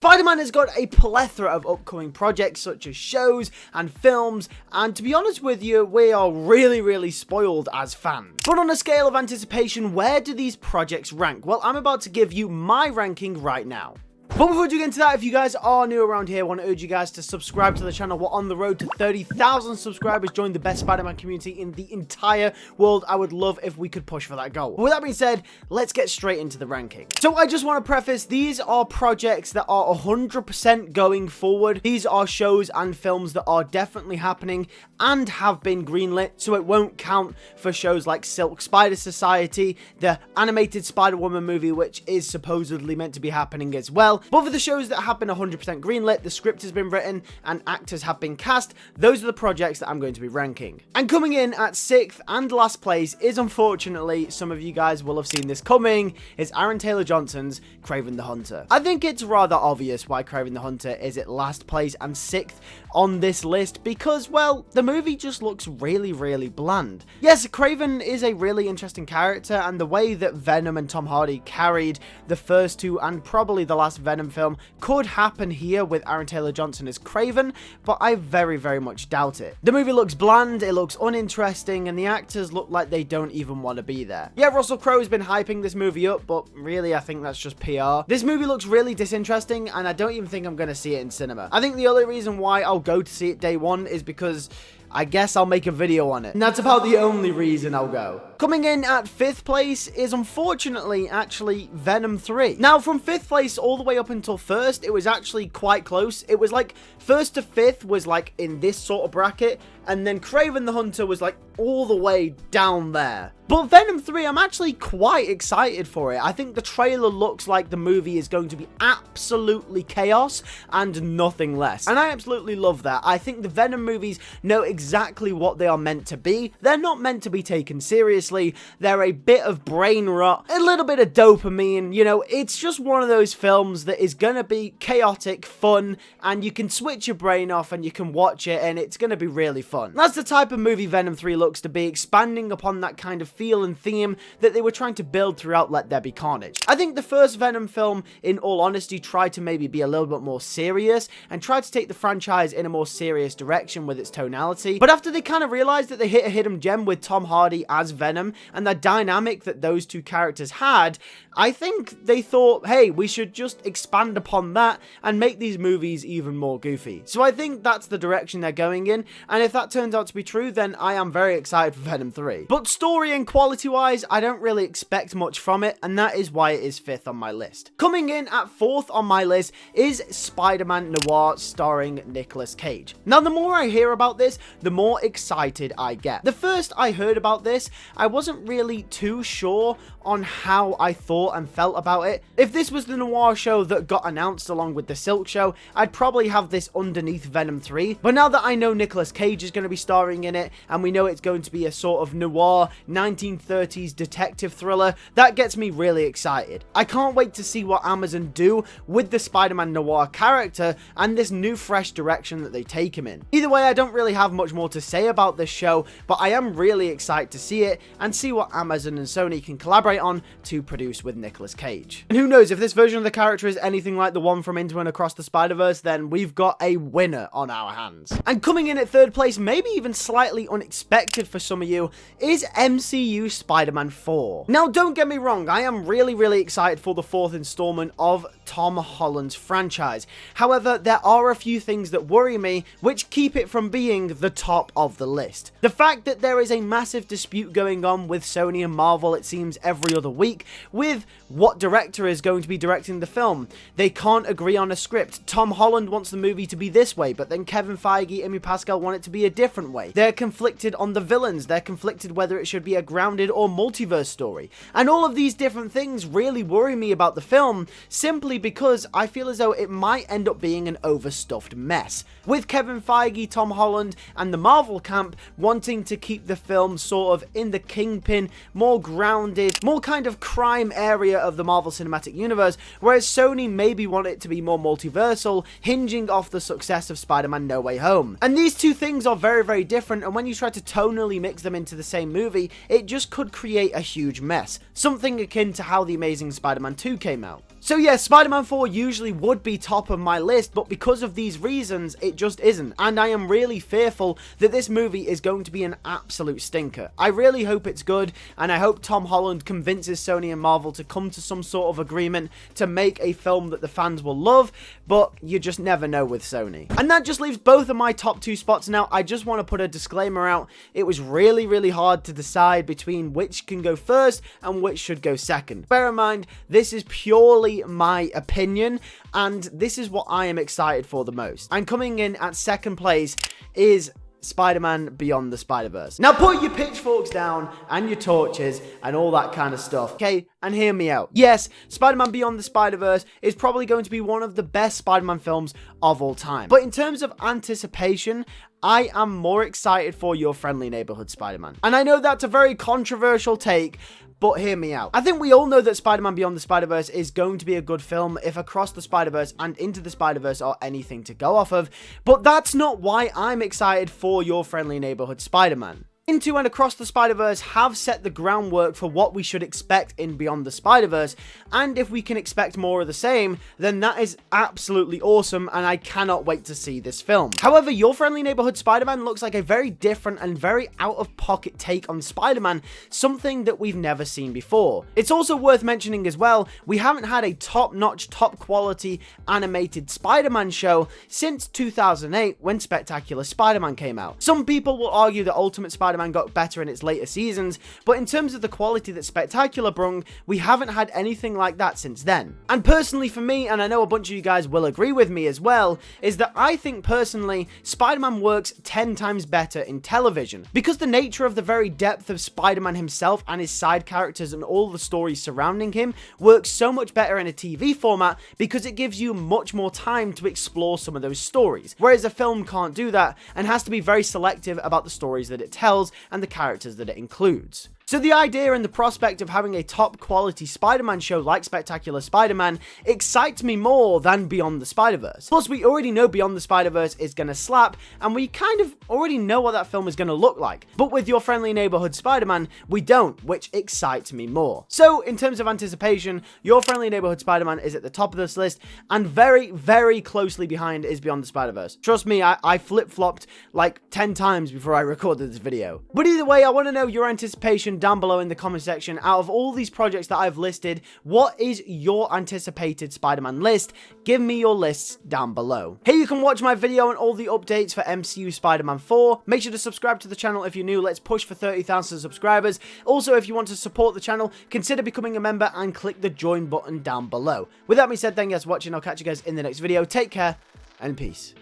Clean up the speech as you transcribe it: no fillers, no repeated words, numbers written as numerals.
Spider-Man has got a plethora of upcoming projects such as shows and films, and to be honest with you, we are really spoiled as fans. But on a scale of anticipation, where do these projects rank? Well, I'm about to give you my ranking right now. But before we get into that, if you guys are new around here, I want to urge you guys to subscribe to the channel. We're on the road to 30,000 subscribers. Join the best Spider-Man community in the entire world. I would love if we could push for that goal. But with that being said, let's get straight into the ranking. So I just want to preface, these are projects that are 100% going forward. These are shows and films that are definitely happening and have been greenlit, so it won't count for shows like Silk Spider Society, the animated Spider-Woman movie, which is supposedly meant to be happening as well. But for the shows that have been 100% greenlit, the script has been written, and actors have been cast, those are the projects that I'm going to be ranking. And coming in at 6th and last place is, unfortunately, some of you guys will have seen this coming, is Aaron Taylor Johnson's Kraven the Hunter. I think it's rather obvious why Kraven the Hunter is at last place and 6th on this list, because, well, the movie just looks really bland. Yes, Kraven is a really interesting character, and the way that Venom and Tom Hardy carried the first two and probably the last Venom film could happen here with Aaron Taylor Johnson as Kraven, but I very much doubt it. The movie looks bland, it looks uninteresting, and the actors look like they don't even want to be there. Yeah, Russell Crowe's been hyping this movie up, but really I think that's just PR. This movie looks really disinteresting, and I don't even think I'm going to see it in cinema. I think the only reason why I'll go to see it day one is because I guess I'll make a video on it. And that's about the only reason I'll go. Coming in at 5th place is, unfortunately, actually Venom 3. Now, from 5th place all the way up until 1st, it was actually quite close. It was like 1st to 5th was like in this sort of bracket, and then Kraven the Hunter was like all the way down there. But Venom 3, I'm actually quite excited for it. I think the trailer looks like the movie is going to be absolutely chaos and nothing less. And I absolutely love that. I think the Venom movies know exactly what they are meant to be. They're not meant to be taken seriously. They're a bit of brain rot, a little bit of dopamine, you know, it's just one of those films that is gonna be chaotic, fun, and you can switch your brain off and you can watch it and it's gonna be really fun. That's the type of movie Venom 3 looks to be, expanding upon that kind of feel and theme that they were trying to build throughout Let There Be Carnage. I think the first Venom film, in all honesty, tried to maybe be a little bit more serious and tried to take the franchise in a more serious direction with its tonality. But after they kind of realized that they hit a hidden gem with Tom Hardy as Venom and the dynamic that those two characters had, I think they thought, hey, we should just expand upon that and make these movies even more goofy. So I think that's the direction they're going in, and if that turns out to be true, then I am very excited for Venom 3. But story and quality wise, I don't really expect much from it, and that is why it is 5th on my list. Coming in at 4th on my list is Spider-Man Noir starring Nicolas Cage. Now, the more I hear about this, the more excited I get. The first I heard about this, I wasn't really too sure on how I thought and felt about it. If this was the noir show that got announced along with the Silk show, I'd probably have this underneath Venom 3, but now that I know Nicolas Cage is going to be starring in it, and we know it's going to be a sort of noir 1930s detective thriller, that gets me really excited. I can't wait to see what Amazon do with the Spider-Man noir character and this new fresh direction that they take him in. Either way, I don't really have much more to say about this show, but I am really excited to see it and see what Amazon and Sony can collaborate on to produce with Nicolas Cage. And who knows, if this version of the character is anything like the one from Into and Across the Spider-Verse, then we've got a winner on our hands. And coming in at 3rd place, maybe even slightly unexpected for some of you, is MCU Spider-Man 4. Now, don't get me wrong, I am really excited for the 4th installment of Tom Holland's franchise. However, there are a few things that worry me, which keep it from being the top of the list. The fact that there is a massive dispute going on with Sony and Marvel, it seems, every other week, with what director is going to be directing the film. They can't agree on a script. Tom Holland wants the movie to be this way, but then Kevin Feige and Amy Pascal want it to be a different way. They're conflicted on the villains. They're conflicted whether it should be a grounded or multiverse story. And all of these different things really worry me about the film, simply because I feel as though it might end up being an overstuffed mess. With Kevin Feige, Tom Holland, and the Marvel camp wanting to keep the film sort of in the Kingpin, more grounded, more kind of crime area of the Marvel Cinematic Universe, whereas Sony maybe want it to be more multiversal, hinging off the success of Spider-Man No Way Home. And these two things are very different, and when you try to tonally mix them into the same movie, it just could create a huge mess. Something akin to how The Amazing Spider-Man 2 came out. So yeah, Spider-Man 4 usually would be top of my list, but because of these reasons, it just isn't. And I am really fearful that this movie is going to be an absolute stinker. I really hope it's good, and I hope Tom Holland convinces Sony and Marvel to come to some sort of agreement to make a film that the fans will love, but you just never know with Sony. And that just leaves both of my top 2 spots now. I just want to put a disclaimer out. It was really hard to decide between which can go first and which should go second. Bear in mind, this is purely my opinion, and this is what I am excited for the most. And coming in at second place is Spider-Man Beyond the Spider-Verse. Now put your pitchforks down and your torches and all that kind of stuff, okay? And hear me out. Yes, Spider-Man Beyond the Spider-Verse is probably going to be one of the best Spider-Man films of all time. But in terms of anticipation, I am more excited for Your Friendly Neighborhood Spider-Man. And I know that's a very controversial take, but hear me out. I think we all know that Spider-Man Beyond the Spider-Verse is going to be a good film if Across the Spider-Verse and Into the Spider-Verse are anything to go off of, but that's not why I'm excited for Your Friendly Neighborhood Spider-Man. Into and Across the Spider-Verse have set the groundwork for what we should expect in Beyond the Spider-Verse, and if we can expect more of the same, then that is absolutely awesome, and I cannot wait to see this film. However, Your Friendly Neighborhood Spider-Man looks like a very different and very out-of-pocket take on Spider-Man, something that we've never seen before. It's also worth mentioning as well, we haven't had a top-notch, top-quality animated Spider-Man show since 2008 when Spectacular Spider-Man came out. Some people will argue that Ultimate Spider-Man got better in its later seasons, but in terms of the quality that Spectacular brung, we haven't had anything like that since then. And personally for me, and I know a bunch of you guys will agree with me as well, is that I think personally, Spider-Man works 10 times better in television. Because the nature of the very depth of Spider-Man himself and his side characters and all the stories surrounding him works so much better in a TV format because it gives you much more time to explore some of those stories. Whereas a film can't do that and has to be very selective about the stories that it tells and the characters that it includes. So the idea and the prospect of having a top quality Spider-Man show like Spectacular Spider-Man excites me more than Beyond the Spider-Verse. Plus, we already know Beyond the Spider-Verse is gonna slap, and we kind of already know what that film is gonna look like. But with Your Friendly Neighborhood Spider-Man, we don't, which excites me more. So, in terms of anticipation, Your Friendly Neighborhood Spider-Man is at the top of this list, and very closely behind is Beyond the Spider-Verse. Trust me, I flip-flopped like 10 times before I recorded this video. But either way, I want to know your anticipation down below in the comment section. Out of all these projects that I've listed, what is your anticipated Spider-Man list? Give me your lists down below. Here you can watch my video on all the updates for MCU Spider-Man 4. Make sure to subscribe to the channel if you're new. Let's push for 30,000 subscribers. Also, if you want to support the channel, consider becoming a member and click the join button down below. With that being said, thank you guys for watching. I'll catch you guys in the next video. Take care and peace.